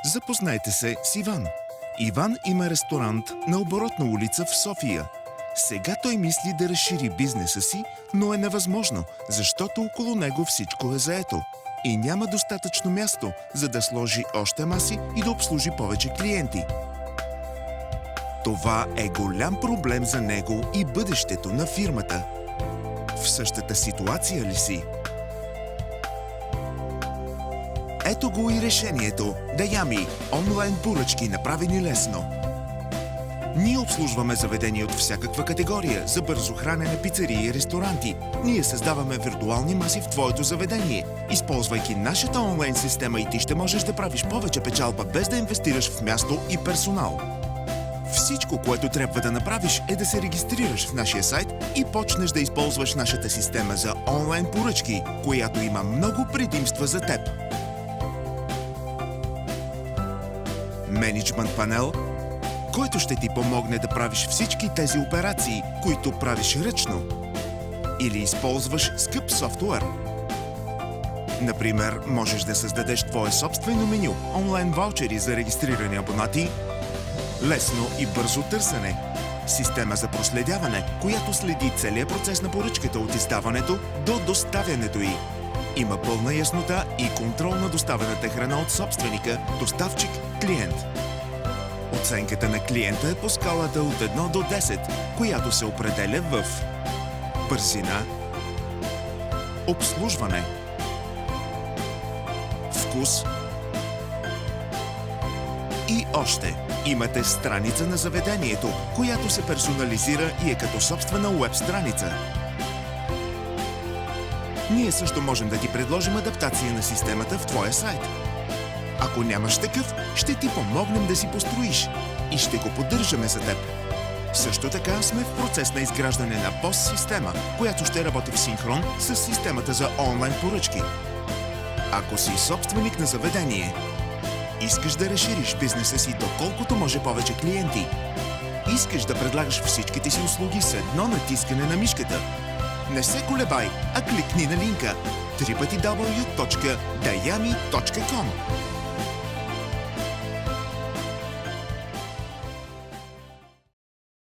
Запознайте се с Иван. Иван има ресторант на Оборотна улица в София. Сега той мисли да разшири бизнеса си, но е невъзможно, защото около него всичко е заето. И няма достатъчно място, за да сложи още маси и да обслужи повече клиенти. Това е голям проблем за него и бъдещето на фирмата. В същата ситуация ли си? Ето го и решението – Dayami – онлайн поръчки, направени лесно. Ние обслужваме заведения от всякаква категория за бързо хранене, пицарии и ресторанти. Ние създаваме виртуални маси в твоето заведение. Използвайки нашата онлайн система и ти ще можеш да правиш повече печалба без да инвестираш в място и персонал. Всичко, което трябва да направиш, е да се регистрираш в нашия сайт и почнеш да използваш нашата система за онлайн поръчки, която има много предимства за теб. Мениджмънт панел, който ще ти помогне да правиш всички тези операции, които правиш ръчно. Или използваш скъп софтуер. Например, можеш да създадеш твое собствено меню, онлайн ваучери за регистрирани абонати, лесно и бързо търсене, система за проследяване, която следи целият процес на поръчката от издаването до доставянето й. Има пълна яснота и контрол на доставената храна от собственика, доставчик, клиент. Оценката на клиента е по скалата от 1 до 10, която се определя в бързина, обслужване, вкус и още. Имате страница на заведението, която се персонализира и е като собствена уеб страница. Ние също можем да ти предложим адаптация на системата в твоя сайт. Ако нямаш такъв, ще ти помогнем да си построиш и ще го поддържаме за теб. Също така сме в процес на изграждане на POS-система, която ще работи в синхрон с системата за онлайн поръчки. Ако си собственик на заведение, искаш да разшириш бизнеса си доколкото може повече клиенти, искаш да предлагаш всичките си услуги с едно натискане на мишката, не се колебай, а кликни на линка www.dayami.com.